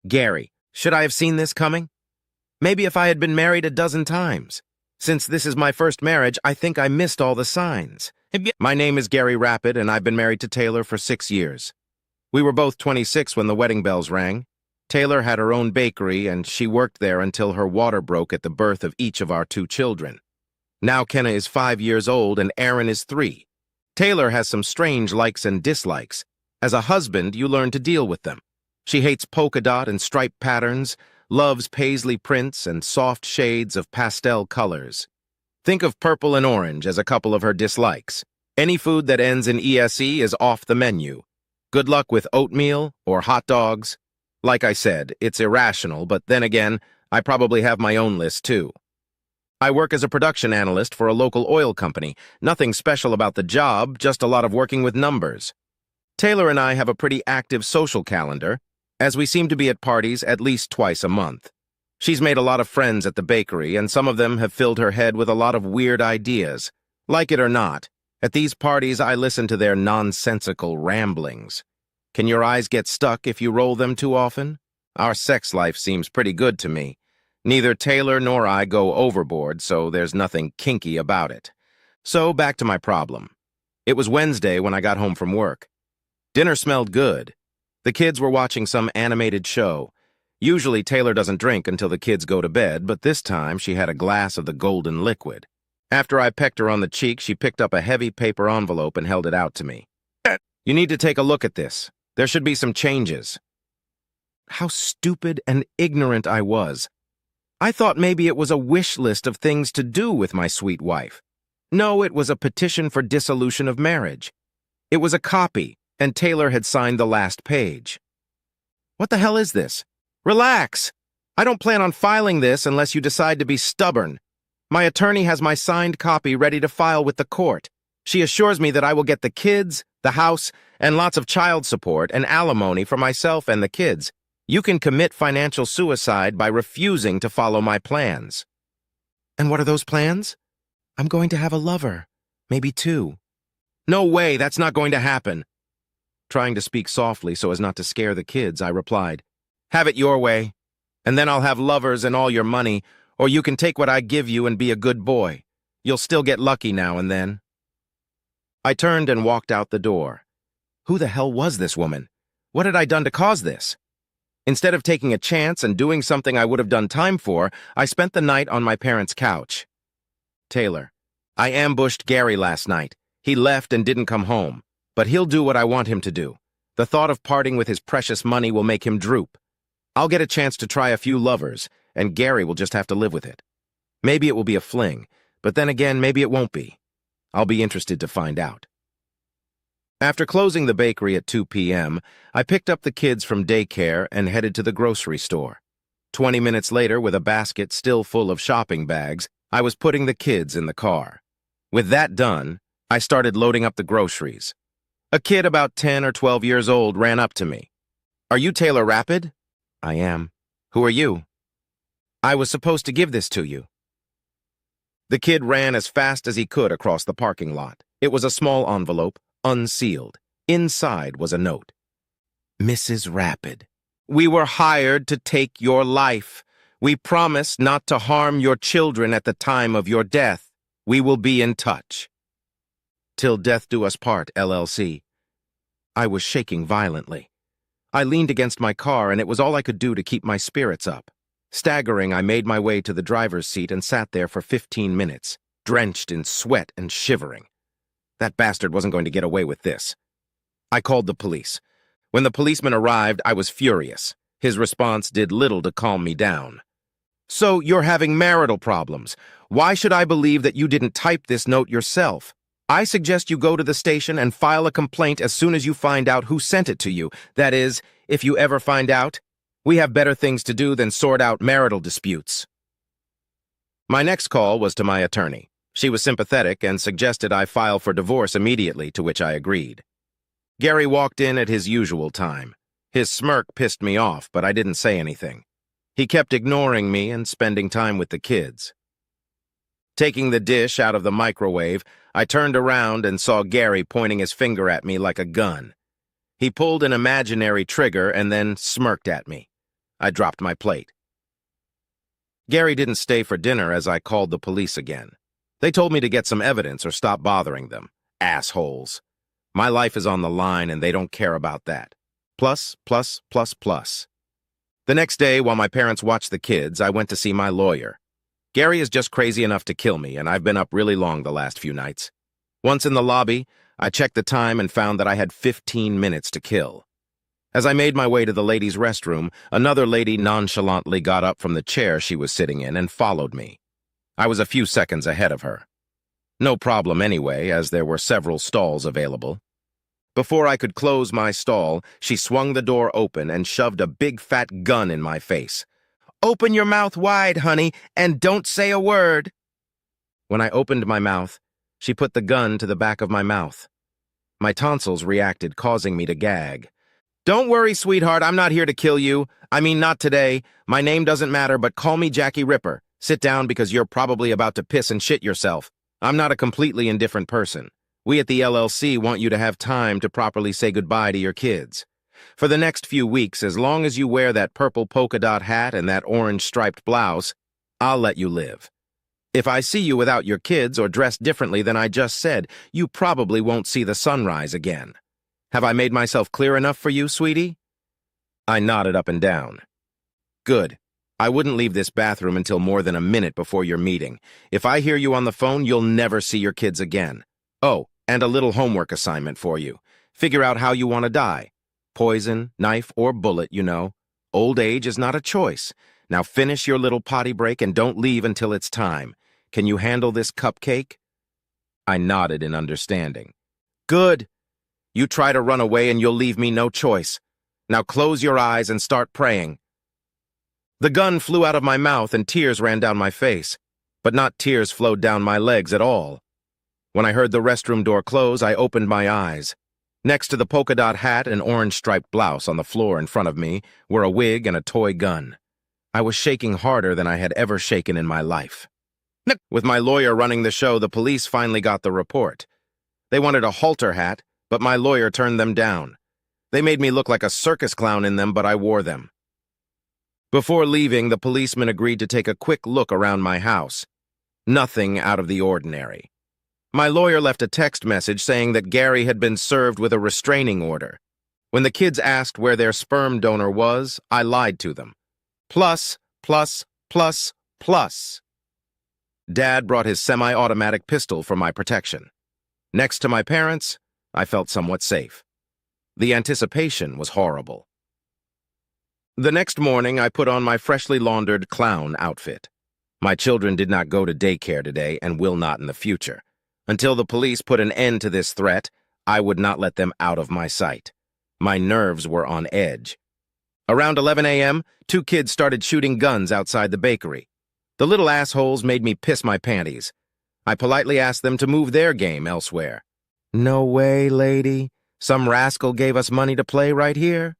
Gary, should I have seen this coming? Maybe if I had been married a dozen times. Since this is my first marriage, I think I missed all the signs. My name is Gary Rapid, and I've been married to Taylor for 6 years. We were both 26 when the wedding bells rang. Taylor had her own bakery, and she worked there until her water broke at the birth of each of our 2 children. Now Kenna is 5 years old, and Aaron is 3. Taylor has some strange likes and dislikes. As a husband, you learn to deal with them. She hates polka dot and stripe patterns, loves paisley prints and soft shades of pastel colors. Think of purple and orange as a couple of her dislikes. Any food that ends in ESE is off the menu. Good luck with oatmeal or hot dogs. Like I said, it's irrational, but then again, I probably have my own list too. I work as a production analyst for a local oil company. Nothing special about the job, just a lot of working with numbers. Taylor and I have a pretty active social calendar, as we seem to be at parties at least twice a month. She's made a lot of friends at the bakery, and some of them have filled her head with a lot of weird ideas. Like it or not, at these parties I listen to their nonsensical ramblings. Can your eyes get stuck if you roll them too often? Our sex life seems pretty good to me. Neither Taylor nor I go overboard, so there's nothing kinky about it. So back to my problem. It was Wednesday when I got home from work. Dinner smelled good. The kids were watching some animated show. Usually Taylor doesn't drink until the kids go to bed, but this time she had a glass of the golden liquid. After I pecked her on the cheek, she picked up a heavy paper envelope and held it out to me. You need to take a look at this. There should be some changes. How stupid and ignorant I was. I thought maybe it was a wish list of things to do with my sweet wife. No, it was a petition for dissolution of marriage. It was a copy, and Taylor had signed the last page. What the hell is this? Relax! I don't plan on filing this unless you decide to be stubborn. My attorney has my signed copy ready to file with the court. She assures me that I will get the kids, the house, and lots of child support and alimony for myself and the kids. You can commit financial suicide by refusing to follow my plans. And what are those plans? I'm going to have a lover. Maybe 2. No way, that's not going to happen. Trying to speak softly so as not to scare the kids, I replied, Have it your way, and then I'll have lovers and all your money, or you can take what I give you and be a good boy. You'll still get lucky now and then. I turned and walked out the door. Who the hell was this woman? What had I done to cause this? Instead of taking a chance and doing something I would have done time for, I spent the night on my parents' couch. Taylor, I ambushed Gary last night. He left and didn't come home, but he'll do what I want him to do. The thought of parting with his precious money will make him droop. I'll get a chance to try a few lovers, and Gary will just have to live with it. Maybe it will be a fling, but then again, maybe it won't be. I'll be interested to find out. After closing the bakery at 2 p.m., I picked up the kids from daycare and headed to the grocery store. 20 minutes later, with a basket still full of shopping bags, I was putting the kids in the car. With that done, I started loading up the groceries. A kid about 10 or 12 years old ran up to me. Are you Taylor Rapid? I am. Who are you? I was supposed to give this to you. The kid ran as fast as he could across the parking lot. It was a small envelope, unsealed. Inside was a note. Mrs. Rapid, we were hired to take your life. We promise not to harm your children at the time of your death. We will be in touch. Till death do us part, LLC. I was shaking violently. I leaned against my car, and it was all I could do to keep my spirits up. Staggering, I made my way to the driver's seat and sat there for 15 minutes, drenched in sweat and shivering. That bastard wasn't going to get away with this. I called the police. When the policeman arrived, I was furious. His response did little to calm me down. So you're having marital problems. Why should I believe that you didn't type this note yourself? I suggest you go to the station and file a complaint as soon as you find out who sent it to you. That is, if you ever find out. We have better things to do than sort out marital disputes. My next call was to my attorney. She was sympathetic and suggested I file for divorce immediately, to which I agreed. Gary walked in at his usual time. His smirk pissed me off, but I didn't say anything. He kept ignoring me and spending time with the kids. Taking the dish out of the microwave, I turned around and saw Gary pointing his finger at me like a gun. He pulled an imaginary trigger and then smirked at me. I dropped my plate. Gary didn't stay for dinner as I called the police again. They told me to get some evidence or stop bothering them. Assholes. My life is on the line and they don't care about that. Plus, plus, plus, plus. The next day, while my parents watched the kids, I went to see my lawyer. Gary is just crazy enough to kill me, and I've been up really long the last few nights. Once in the lobby, I checked the time and found that I had 15 minutes to kill. As I made my way to the ladies' restroom, another lady nonchalantly got up from the chair she was sitting in and followed me. I was a few seconds ahead of her. No problem anyway, as there were several stalls available. Before I could close my stall, she swung the door open and shoved a big fat gun in my face. "Open your mouth wide, honey, and don't say a word." When I opened my mouth, she put the gun to the back of my mouth. My tonsils reacted, causing me to gag. "Don't worry, sweetheart, I'm not here to kill you. I mean, not today. My name doesn't matter, but call me Jackie Ripper. Sit down because you're probably about to piss and shit yourself. I'm not a completely indifferent person. We at the LLC want you to have time to properly say goodbye to your kids. For the next few weeks, as long as you wear that purple polka dot hat and that orange striped blouse, I'll let you live. If I see you without your kids or dressed differently than I just said, you probably won't see the sunrise again. Have I made myself clear enough for you, sweetie?" I nodded up and down. "Good. I wouldn't leave this bathroom until more than a minute before your meeting. If I hear you on the phone, you'll never see your kids again. Oh, and a little homework assignment for you. Figure out how you want to die. Poison, knife, or bullet, you know. Old age is not a choice. Now finish your little potty break and don't leave until it's time. Can you handle this cupcake?" I nodded in understanding. "Good. You try to run away and you'll leave me no choice. Now close your eyes and start praying." The gun flew out of my mouth and tears ran down my face, but not tears flowed down my legs at all. When I heard the restroom door close, I opened my eyes. Next to the polka dot hat and orange striped blouse on the floor in front of me were a wig and a toy gun. I was shaking harder than I had ever shaken in my life. With my lawyer running the show, the police finally got the report. They wanted a halter hat, but my lawyer turned them down. They made me look like a circus clown in them, but I wore them. Before leaving, the policeman agreed to take a quick look around my house. Nothing out of the ordinary. My lawyer left a text message saying that Gary had been served with a restraining order. When the kids asked where their sperm donor was, I lied to them. Plus, plus, plus, plus. Dad brought his semi-automatic pistol for my protection. Next to my parents, I felt somewhat safe. The anticipation was horrible. The next morning, I put on my freshly laundered clown outfit. My children did not go to daycare today and will not in the future. Until the police put an end to this threat, I would not let them out of my sight. My nerves were on edge. Around 11 a.m., 2 kids started shooting guns outside the bakery. The little assholes made me piss my panties. I politely asked them to move their game elsewhere. "No way, lady. Some rascal gave us money to play right here."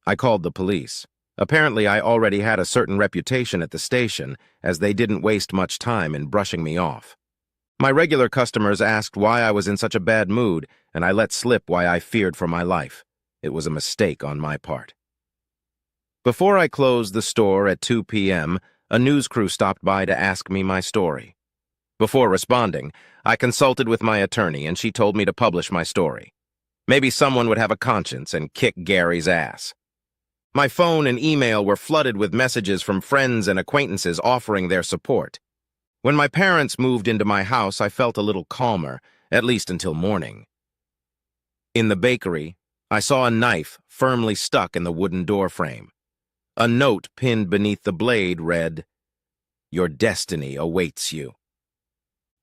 I called the police. Apparently, I already had a certain reputation at the station, as they didn't waste much time in brushing me off. My regular customers asked why I was in such a bad mood, and I let slip why I feared for my life. It was a mistake on my part. Before I closed the store at 2 p.m., a news crew stopped by to ask me my story. Before responding, I consulted with my attorney, and she told me to publish my story. Maybe someone would have a conscience and kick Gary's ass. My phone and email were flooded with messages from friends and acquaintances offering their support. When my parents moved into my house, I felt a little calmer, at least until morning. In the bakery, I saw a knife firmly stuck in the wooden doorframe. A note pinned beneath the blade read, "Your destiny awaits you."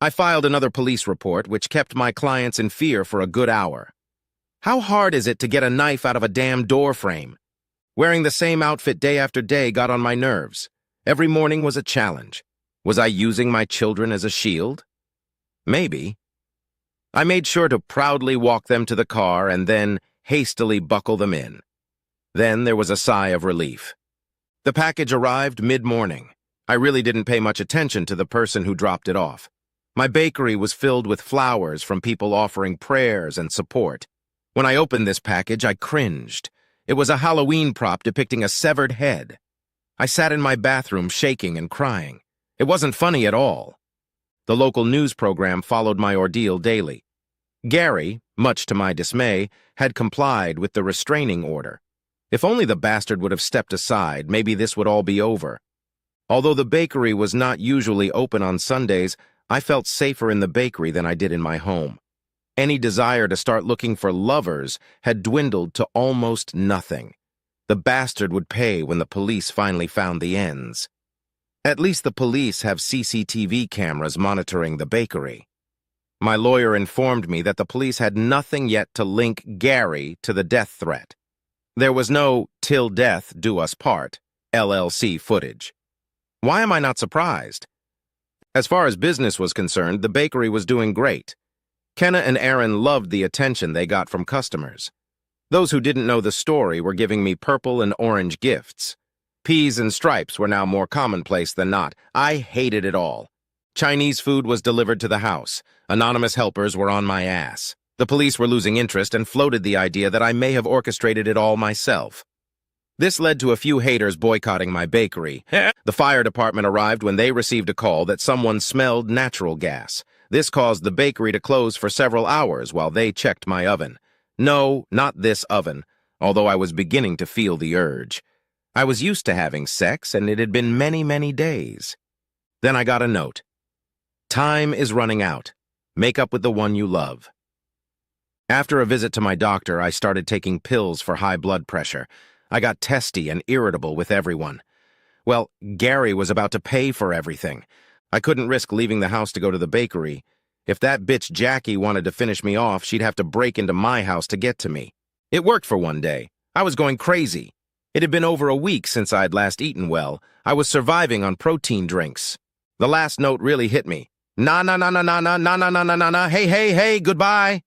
I filed another police report, which kept my clients in fear for a good hour. How hard is it to get a knife out of a damn doorframe? Wearing the same outfit day after day got on my nerves. Every morning was a challenge. Was I using my children as a shield? Maybe. I made sure to proudly walk them to the car and then hastily buckle them in. Then there was a sigh of relief. The package arrived mid-morning. I really didn't pay much attention to the person who dropped it off. My bakery was filled with flowers from people offering prayers and support. When I opened this package, I cringed. It was a Halloween prop depicting a severed head. I sat in my bathroom shaking and crying. It wasn't funny at all. The local news program followed my ordeal daily. Gary, much to my dismay, had complied with the restraining order. If only the bastard would have stepped aside, maybe this would all be over. Although the bakery was not usually open on Sundays, I felt safer in the bakery than I did in my home. Any desire to start looking for lovers had dwindled to almost nothing. The bastard would pay when the police finally found the ends. At least the police have CCTV cameras monitoring the bakery. My lawyer informed me that the police had nothing yet to link Gary to the death threat. There was no "till death do us part" LLC footage. Why am I not surprised? As far as business was concerned, the bakery was doing great. Kenna and Aaron loved the attention they got from customers. Those who didn't know the story were giving me purple and orange gifts. Peas and stripes were now more commonplace than not. I hated it all. Chinese food was delivered to the house. Anonymous helpers were on my ass. The police were losing interest and floated the idea that I may have orchestrated it all myself. This led to a few haters boycotting my bakery. The fire department arrived when they received a call that someone smelled natural gas. This caused the bakery to close for several hours while they checked my oven. No, not this oven, although I was beginning to feel the urge. I was used to having sex, and it had been many, many days. Then I got a note. Time is running out. Make up with the one you love. After a visit to my doctor, I started taking pills for high blood pressure. I got testy and irritable with everyone. Well, Gary was about to pay for everything. I couldn't risk leaving the house to go to the bakery. If that bitch Jackie wanted to finish me off, she'd have to break into my house to get to me. It worked for one day. I was going crazy. It had been over a week since I'd last eaten well. I was surviving on protein drinks. The last note really hit me. Na na na na na na na na na na na na, hey hey hey, goodbye.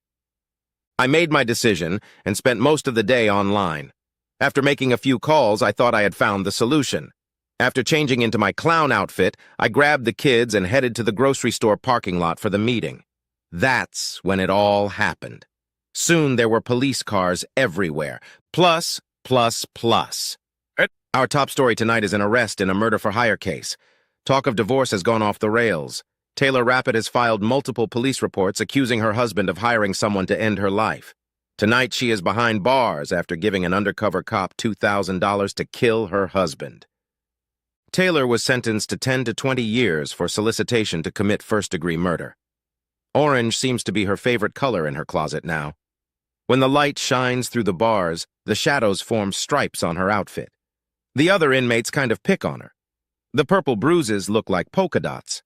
I made my decision and spent most of the day online. After making a few calls, I thought I had found the solution. After changing into my clown outfit, I grabbed the kids and headed to the grocery store parking lot for the meeting. That's when it all happened. Soon there were police cars everywhere. Plus. Our top story tonight is an arrest in a murder-for-hire case. Talk of divorce has gone off the rails. Taylor Rapid has filed multiple police reports accusing her husband of hiring someone to end her life. Tonight she is behind bars after giving an undercover cop $2,000 to kill her husband. Taylor was sentenced to 10 to 20 years for solicitation to commit first-degree murder. Orange seems to be her favorite color in her closet now. When the light shines through the bars, the shadows form stripes on her outfit. The other inmates kind of pick on her. The purple bruises look like polka dots.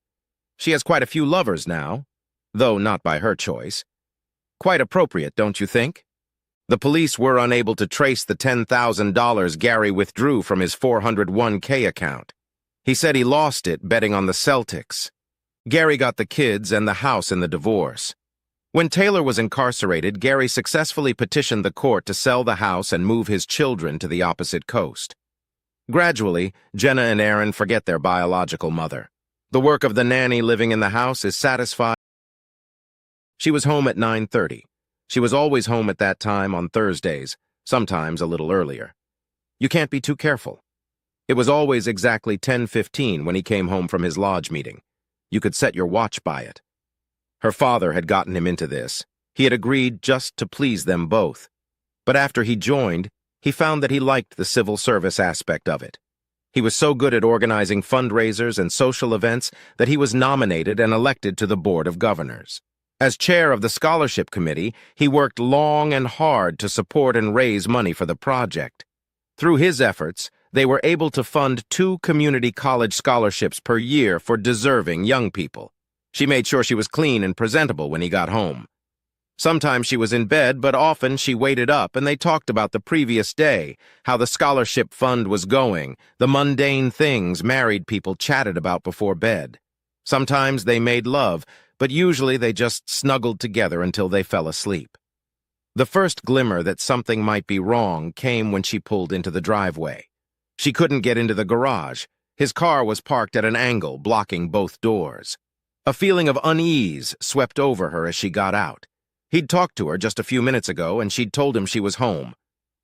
She has quite a few lovers now, though not by her choice. Quite appropriate, don't you think? The police were unable to trace the $10,000 Gary withdrew from his 401k account. He said he lost it betting on the Celtics. Gary got the kids and the house in the divorce. When Taylor was incarcerated, Gary successfully petitioned the court to sell the house and move his children to the opposite coast. Gradually, Jenna and Aaron forget their biological mother. The work of the nanny living in the house is satisfied. She was home at 9:30. She was always home at that time on Thursdays, sometimes a little earlier. You can't be too careful. It was always exactly 10:15 when he came home from his lodge meeting. You could set your watch by it. Her father had gotten him into this. He had agreed just to please them both. But after he joined, he found that he liked the civil service aspect of it. He was so good at organizing fundraisers and social events that he was nominated and elected to the Board of Governors. As chair of the scholarship committee, he worked long and hard to support and raise money for the project. Through his efforts, they were able to fund 2 community college scholarships per year for deserving young people. She made sure she was clean and presentable when he got home. Sometimes she was in bed, but often she waited up and they talked about the previous day, how the scholarship fund was going, the mundane things married people chatted about before bed. Sometimes they made love, but usually they just snuggled together until they fell asleep. The first glimmer that something might be wrong came when she pulled into the driveway. She couldn't get into the garage. His car was parked at an angle, blocking both doors. A feeling of unease swept over her as she got out. He'd talked to her just a few minutes ago, and she'd told him she was home.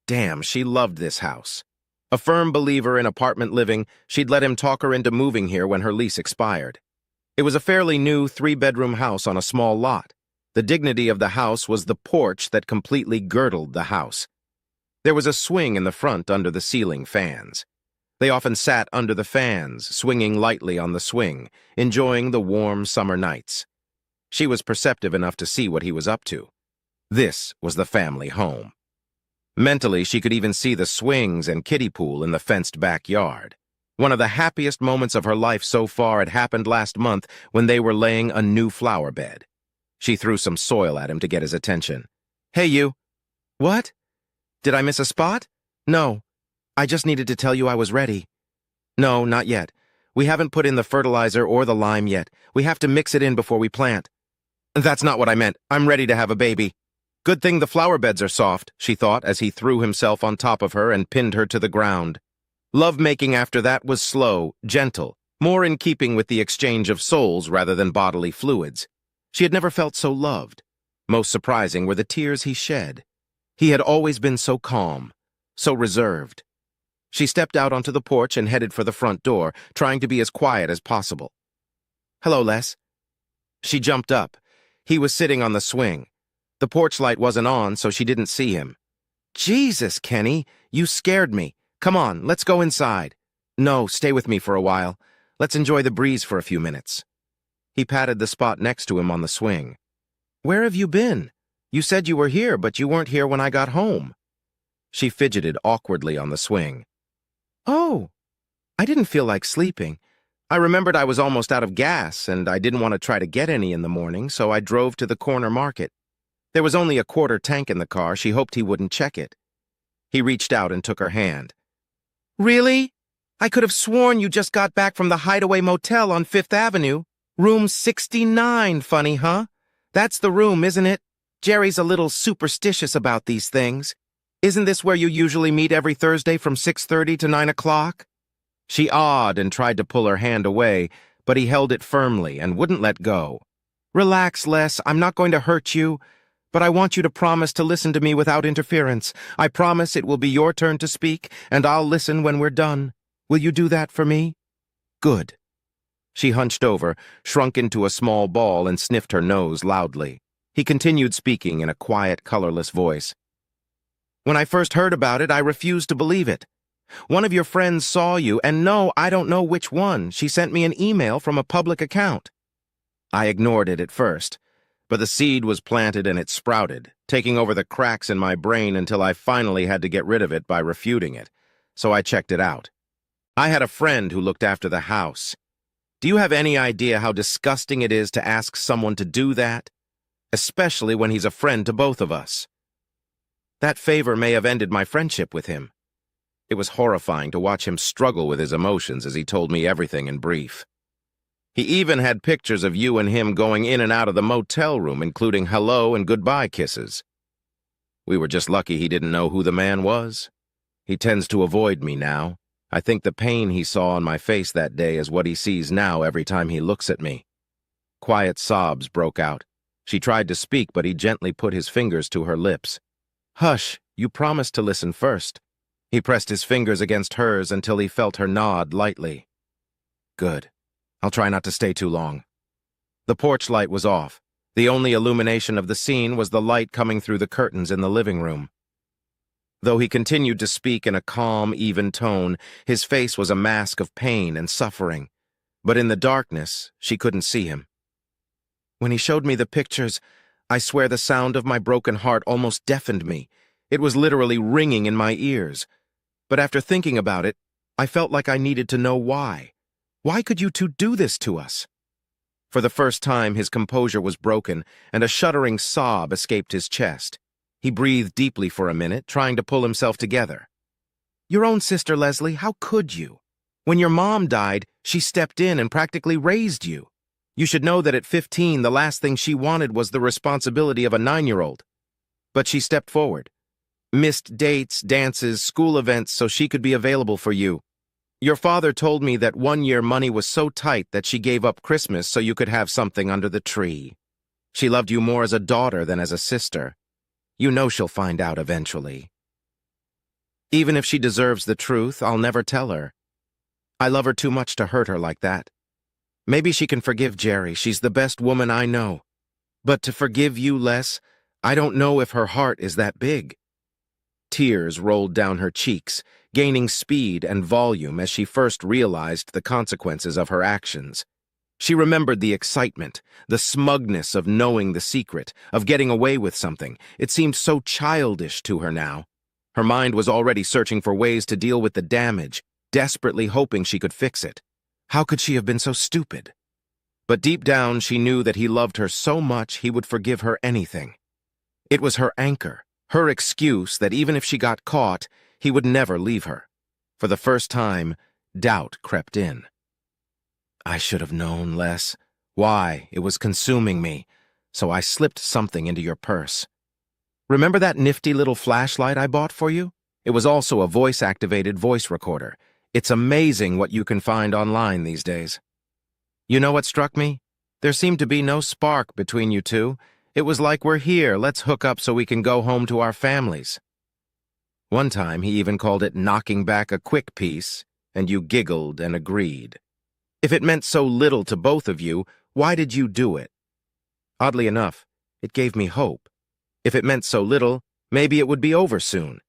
Damn, she loved this house. A firm believer in apartment living, she'd let him talk her into moving here when her lease expired. It was a fairly new 3-bedroom house on a small lot. The dignity of the house was the porch that completely girdled the house. There was a swing in the front under the ceiling fans. They often sat under the fans, swinging lightly on the swing, enjoying the warm summer nights. She was perceptive enough to see what he was up to. This was the family home. Mentally, she could even see the swings and kiddie pool in the fenced backyard. One of the happiest moments of her life so far had happened last month when they were laying a new flower bed. She threw some soil at him to get his attention. "Hey, you." "What? Did I miss a spot?" "No. I just needed to tell you I was ready." "No, not yet. We haven't put in the fertilizer or the lime yet. We have to mix it in before we plant." "That's not what I meant. I'm ready to have a baby." "Good thing the flower beds are soft," she thought as he threw himself on top of her and pinned her to the ground. Love-making after that was slow, gentle, more in keeping with the exchange of souls rather than bodily fluids. She had never felt so loved. Most surprising were the tears he shed. He had always been so calm, so reserved. She stepped out onto the porch and headed for the front door, trying to be as quiet as possible. "Hello, Les." She jumped up. He was sitting on the swing. The porch light wasn't on, so she didn't see him. "Jesus, Kenny, you scared me. Come on, let's go inside." "No, stay with me for a while. Let's enjoy the breeze for a few minutes." He patted the spot next to him on the swing. "Where have you been? You said you were here, but you weren't here when I got home." She fidgeted awkwardly on the swing. "Oh, I didn't feel like sleeping. I remembered I was almost out of gas, and I didn't want to try to get any in the morning, so I drove to the corner market. There was only a quarter tank in the car. She hoped he wouldn't check it." He reached out and took her hand. "Really? I could have sworn you just got back from the Hideaway Motel on 5th Avenue. Room 69, funny, huh? That's the room, isn't it? Jerry's a little superstitious about these things. Isn't this where you usually meet every Thursday from 6:30 to 9 o'clock? She awed and tried to pull her hand away, but he held it firmly and wouldn't let go. "Relax, Les. I'm not going to hurt you. But I want you to promise to listen to me without interference. I promise it will be your turn to speak, and I'll listen when we're done. Will you do that for me?" "Good." She hunched over, shrunk into a small ball, and sniffed her nose loudly. He continued speaking in a quiet, colorless voice. "When I first heard about it, I refused to believe it. One of your friends saw you, and no, I don't know which one. She sent me an email from a public account. I ignored it at first. But the seed was planted and it sprouted, taking over the cracks in my brain until I finally had to get rid of it by refuting it. So I checked it out. I had a friend who looked after the house. Do you have any idea how disgusting it is to ask someone to do that? Especially when he's a friend to both of us. That favor may have ended my friendship with him. It was horrifying to watch him struggle with his emotions as he told me everything in brief. He even had pictures of you and him going in and out of the motel room, including hello and goodbye kisses. We were just lucky he didn't know who the man was. He tends to avoid me now. I think the pain he saw on my face that day is what he sees now every time he looks at me." Quiet sobs broke out. She tried to speak, but he gently put his fingers to her lips. "Hush, you promised to listen first." He pressed his fingers against hers until he felt her nod lightly. "Good. I'll try not to stay too long." The porch light was off. The only illumination of the scene was the light coming through the curtains in the living room. Though he continued to speak in a calm, even tone, his face was a mask of pain and suffering. But in the darkness, she couldn't see him. "When he showed me the pictures, I swear the sound of my broken heart almost deafened me. It was literally ringing in my ears. But after thinking about it, I felt like I needed to know why. Why could you two do this to us?" For the first time, his composure was broken, and a shuddering sob escaped his chest. He breathed deeply for a minute, trying to pull himself together. "Your own sister, Leslie, how could you? When your mom died, she stepped in and practically raised you. You should know that at 15, the last thing she wanted was the responsibility of a 9-year-old. But she stepped forward. Missed dates, dances, school events so she could be available for you. Your father told me that one year money was so tight that she gave up Christmas so you could have something under the tree. She loved you more as a daughter than as a sister. You know she'll find out eventually." Even if she deserves the truth, I'll never tell her. I love her too much to hurt her like that. Maybe she can forgive Jerry. She's the best woman I know. But to forgive you, Les, I don't know if her heart is that big." Tears rolled down her cheeks, gaining speed and volume as she first realized the consequences of her actions. She remembered the excitement, the smugness of knowing the secret, of getting away with something. It seemed so childish to her now. Her mind was already searching for ways to deal with the damage, desperately hoping she could fix it. How could she have been so stupid? But deep down, she knew that he loved her so much he would forgive her anything. It was her anchor, her excuse that even if she got caught, he would never leave her. For the first time, doubt crept in. I should have known, Les. Why? It was consuming me, so I slipped something into your purse. Remember that nifty little flashlight I bought for you? It was also a voice-activated voice recorder. It's amazing what you can find online these days. You know what struck me? There seemed to be no spark between you two. It was like, we're here, let's hook up so we can go home to our families. One time he even called it knocking back a quick piece, and you giggled and agreed. If it meant so little to both of you, why did you do it? Oddly enough, it gave me hope. If it meant so little, maybe it would be over soon.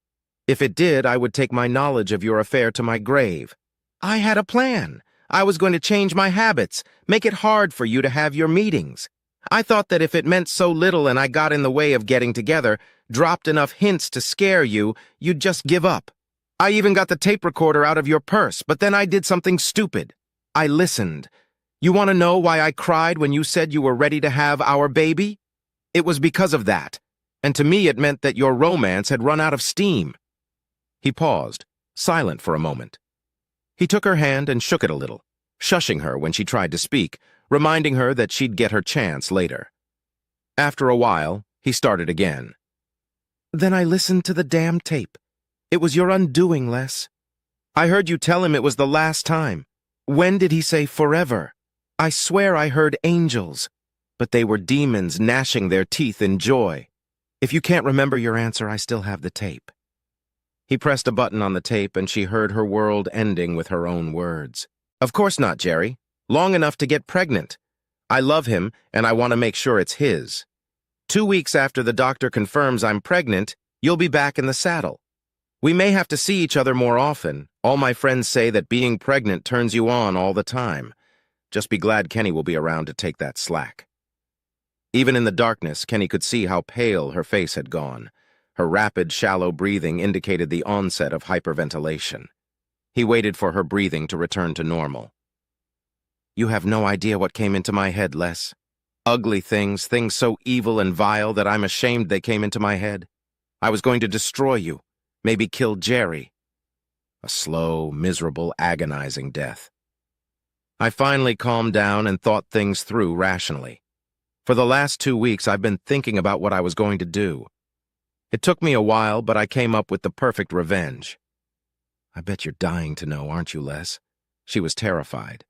If it did, I would take my knowledge of your affair to my grave. I had a plan. I was going to change my habits, make it hard for you to have your meetings. I thought that if it meant so little and I got in the way of getting together, dropped enough hints to scare you, you'd just give up. I even got the tape recorder out of your purse, but then I did something stupid. I listened. You want to know why I cried when you said you were ready to have our baby? It was because of that, and to me it meant that your romance had run out of steam. He paused, silent for a moment. He took her hand and shook it a little, shushing her when she tried to speak, reminding her that she'd get her chance later. After a while, he started again. Then I listened to the damn tape. It was your undoing, Les. I heard you tell him it was the last time. When did he say forever? I swear I heard angels, but they were demons gnashing their teeth in joy. If you can't remember your answer, I still have the tape. He pressed a button on the tape and she heard her world ending with her own words. Of course not, Jerry. Long enough to get pregnant. I love him and I want to make sure it's his. 2 weeks after the doctor confirms I'm pregnant, you'll be back in the saddle. We may have to see each other more often. All my friends say that being pregnant turns you on all the time. Just be glad Kenny will be around to take that slack. Even in the darkness, Kenny could see how pale her face had gone. Her rapid, shallow breathing indicated the onset of hyperventilation. He waited for her breathing to return to normal. You have no idea what came into my head, Les. Ugly things so evil and vile that I'm ashamed they came into my head. I was going to destroy you, maybe kill Jerry. A slow, miserable, agonizing death. I finally calmed down and thought things through rationally. For the last 2 weeks, I've been thinking about what I was going to do. It took me a while, but I came up with the perfect revenge. I bet you're dying to know, aren't you, Les? She was terrified.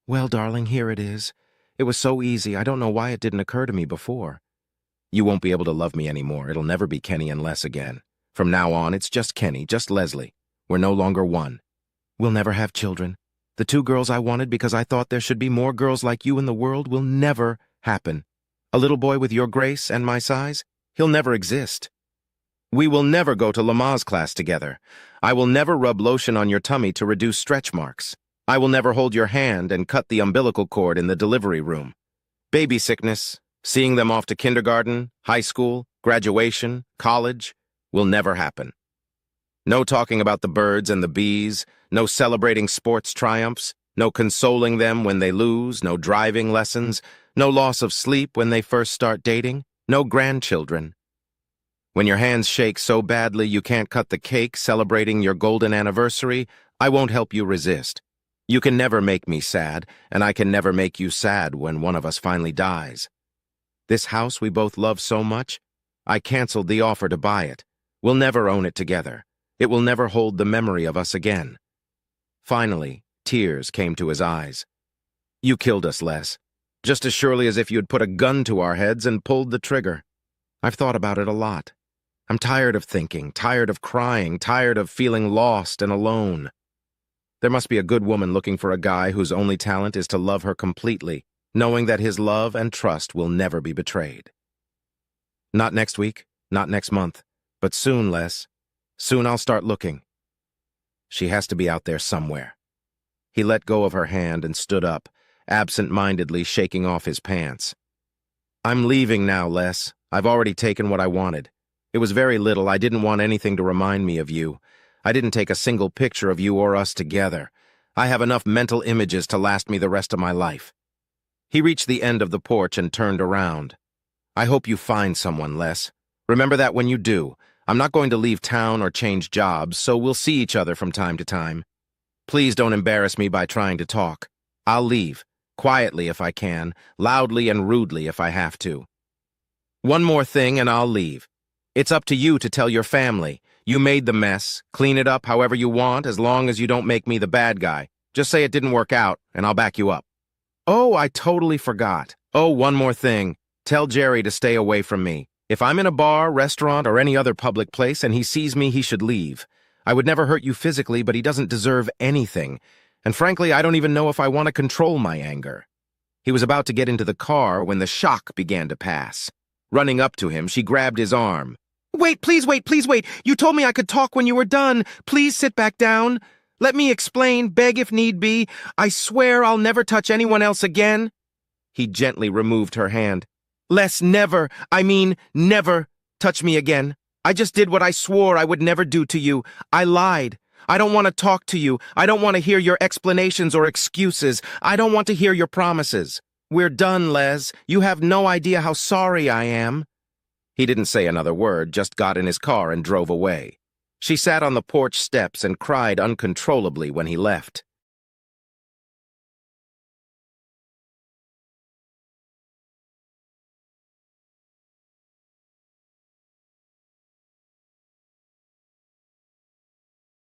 Well, darling, here it is. It was so easy, I don't know why it didn't occur to me before. You won't be able to love me anymore. It'll never be Kenny and Les again. From now on, it's just Kenny, just Leslie. We're no longer one. We'll never have children. The 2 girls I wanted because I thought there should be more girls like you in the world will never happen. A little boy with your grace and my size? He'll never exist. We will never go to Lamaze class together. I will never rub lotion on your tummy to reduce stretch marks. I will never hold your hand and cut the umbilical cord in the delivery room. Baby sickness, seeing them off to kindergarten, high school, graduation, college, will never happen. No talking about the birds and the bees, no celebrating sports triumphs, no consoling them when they lose, no driving lessons, no loss of sleep when they first start dating, no grandchildren. When your hands shake so badly you can't cut the cake celebrating your golden anniversary, I won't help you resist. You can never make me sad, and I can never make you sad when one of us finally dies. This house we both love so much, I canceled the offer to buy it. We'll never own it together. It will never hold the memory of us again. Finally, tears came to his eyes. You killed us, Les. Just as surely as if you'd put a gun to our heads and pulled the trigger. I've thought about it a lot. I'm tired of thinking, tired of crying, tired of feeling lost and alone. There must be a good woman looking for a guy whose only talent is to love her completely, knowing that his love and trust will never be betrayed. Not next week, not next month, but soon, Les. Soon I'll start looking. She has to be out there somewhere. He let go of her hand and stood up, absent-mindedly shaking off his pants. I'm leaving now, Les. I've already taken what I wanted. It was very little. I didn't want anything to remind me of you. I didn't take a single picture of you or us together. I have enough mental images to last me the rest of my life. He reached the end of the porch and turned around. I hope you find someone, Les. Remember that when you do. I'm not going to leave town or change jobs, so we'll see each other from time to time. Please don't embarrass me by trying to talk. I'll leave, quietly if I can, loudly and rudely if I have to. One more thing and I'll leave. It's up to you to tell your family. You made the mess. Clean it up however you want, as long as you don't make me the bad guy. Just say it didn't work out, and I'll back you up. Oh, I totally forgot. Oh, one more thing. Tell Jerry to stay away from me. If I'm in a bar, restaurant, or any other public place and he sees me, he should leave. I would never hurt you physically, but he doesn't deserve anything. And frankly, I don't even know if I want to control my anger. He was about to get into the car when the shock began to pass. Running up to him, she grabbed his arm. Wait, please wait, please wait. You told me I could talk when you were done. Please sit back down. Let me explain, beg if need be. I swear I'll never touch anyone else again. He gently removed her hand. Les, never, never touch me again. I just did what I swore I would never do to you. I lied. I don't want to talk to you. I don't want to hear your explanations or excuses. I don't want to hear your promises. We're done, Les. You have no idea how sorry I am. He didn't say another word, just got in his car and drove away. She sat on the porch steps and cried uncontrollably when he left.